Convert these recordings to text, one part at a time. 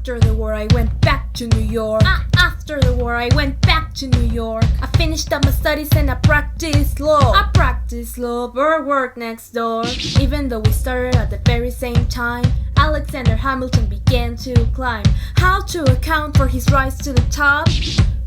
After the war I went back to New York. After the war I went back to New York. I finished up my studies and I practiced law. But worked next door. Even though we started at the very same time, Alexander Hamilton began to climb. How to account for his rise to the top?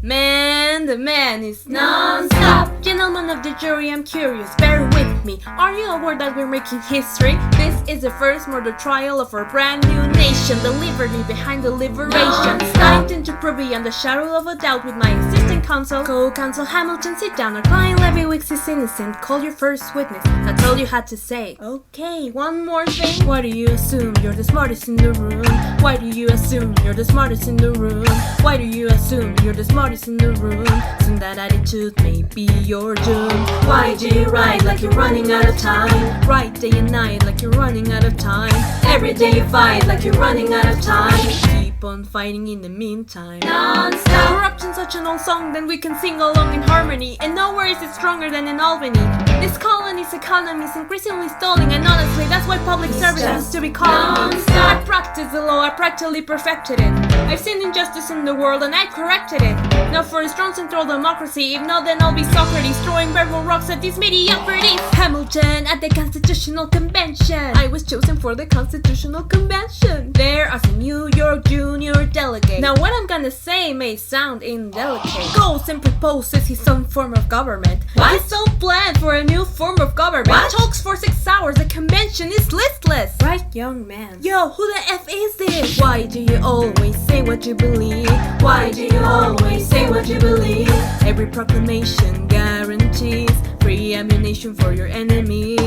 Man, the man is non-stop. Gentlemen of the jury, I'm curious, bear with me. Are you aware that we're making history? This is the first murder trial of our brand new nation, the liberty behind the liberation. I intend to prove beyond the shadow of a doubt with my existing counsel. Co-counsel Hamilton, sit down. Our client Levy Wicks is innocent. Call your first witness. That's all you had to say. Okay, one more thing. Why do you assume you're the smartest in the room? Why do you assume you're the smartest in the room? Why do you assume you're the smartest in the room? Soon that attitude may be your doom. Why do you write like you're running out of time? Write day and night like you're running out of time. Every day you fight like you're running out of time. Keep on fighting in the meantime. Non-stop. Corruption's such an old song, then we can sing along in harmony. And nowhere is it stronger than in Albany. This colony's economy is increasingly stalling, and honestly, that's why public service has to be calling me. I practiced the law, I practically perfected it. I've seen injustice in the world and I corrected it. Now for a strong central democracy, if not then I'll be Socrates, throwing verbal rocks at these mediocrities. Hamilton at the Constitutional Convention. I was chosen for the Constitutional Convention, there as a New York junior delegate. Now what I'm gonna say may sound indelicate. Goes and proposes his own form of government. What? His own plan for a new form of government. What? Talks for 6 hours, the convention is listless. Right, young man? Yo, who the F is this? Why do you always say what you believe? Why do you always say what you believe? Every proclamation guarantees free ammunition for your enemies.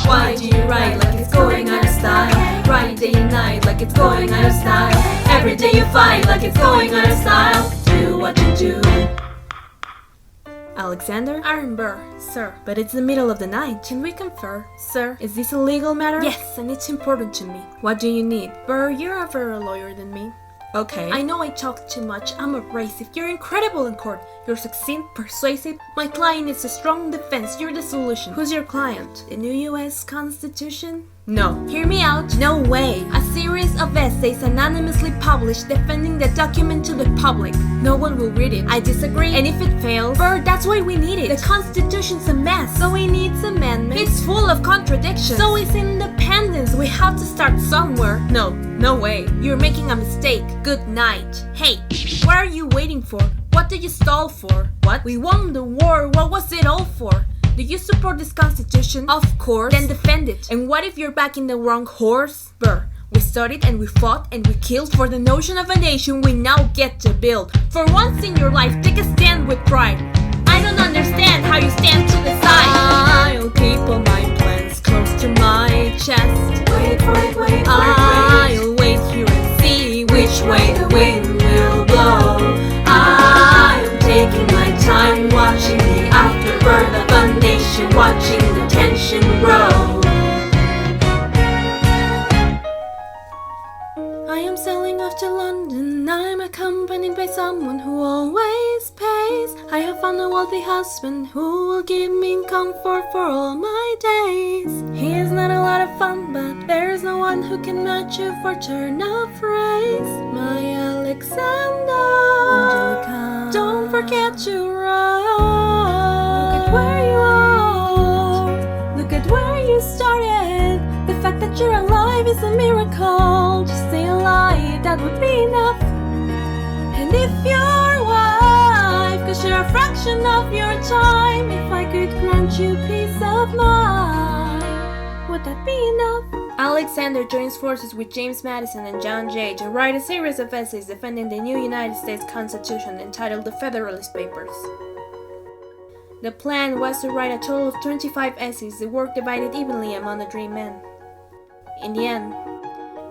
Why do you write like it's going out of style? Write day and night like it's going out of style. Every day you fight like it's going out of style. Do what you do. Alexander? Aaron Burr, sir. But it's the middle of the night. Can we confer? Sir, is this a legal matter? Yes, and it's important to me. What do you need? Burr, you're a better lawyer than me. Okay. I know I talk too much. I'm abrasive. You're incredible in court. You're succinct, persuasive. My client is a strong defense. You're the solution. Who's your client? The new US Constitution? No. Hear me out. No way. A series of essays anonymously published defending the document to the public. No one will read it. I disagree. And if it fails, Bird, that's why we need it. The Constitution's a mess, so it needs amendment. It's full of contradictions. So is independence. We have to start somewhere. No way. You're making a mistake. Good night. Hey, what are you waiting for? What did you stall for? What? We won the war. What was it all for? Do you support this constitution? Of course. Then defend it. And what if you're backing the wrong horse? Burr, we studied and we fought and we killed for the notion of a nation we now get to build. For once in your life, take a stand with pride. I don't understand how you stand to the side. I'll keep all my plans close to my chest. Wait. I'll wait here and see which way the wind will blow. I'm taking my time watching the afterbirth of a nation, watching the tension grow. I am sailing off to London. I'm accompanied by someone who always pays. I have found a wealthy husband who will give me comfort for all my days. He is not a lot of fun, but there's no one who can match you for turn of phrase. My Alexander, Angelica, don't forget to run. Look at where you are. Look at where you started. The fact that you're alive is a miracle. Just stay alive, that would be enough. And if your wife could share a fraction of your time, if I could grant you peace of mind, would that be enough? Alexander joins forces with James Madison and John Jay to write a series of essays defending the new United States Constitution entitled The Federalist Papers. The plan was to write a total of 25 essays, the work divided evenly among the three men. In the end,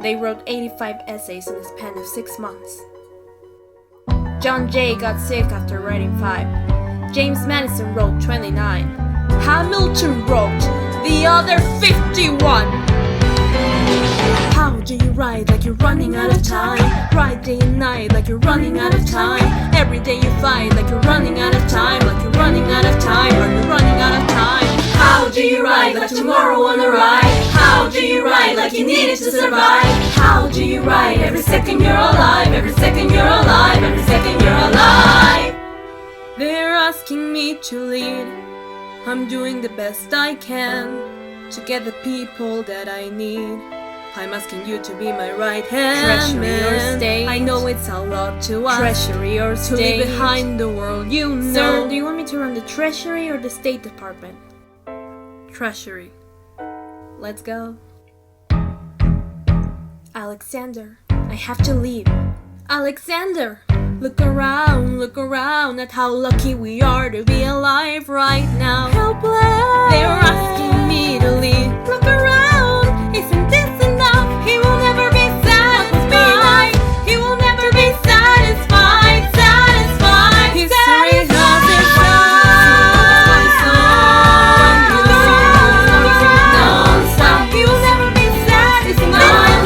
they wrote 85 essays in the span of 6 months. John Jay got sick after writing 5. James Madison wrote 29. Hamilton wrote the other 51. How do you write like you're running out of time? Write day and night like you're running out of time. Every day you fight like you're running out of time. Like you're running out of time, or you're running out of time. How do you ride like tomorrow on a ride? How do you ride like you need it to survive? How do you ride every second you're alive? Every second you're alive, every second you're alive. They're asking me to lead. I'm doing the best I can to get the people that I need. I'm asking you to be my right hand. Treasury or state? I know it's a lot to ask. Treasury or state? To leave behind the world you know. Sir, do you want me to run the Treasury or the State Department? Treasury. Let's go. Alexander, I have to leave. Alexander, look around at how lucky we are to be alive right now. Helpless. They're asking me to leave. Look around, isn't this enough? He will never be satisfied. He will never be satisfied. Satisfied. History has its non-stop. He will never be satisfied.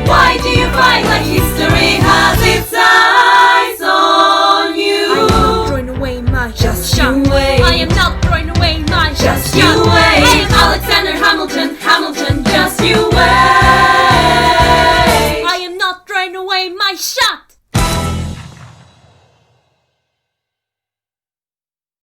Why do you fight like history has its eyes on you? I am not throwing away my just you wait. I am not throwing away my just you wait. I am Alexander Hamilton, just you wait.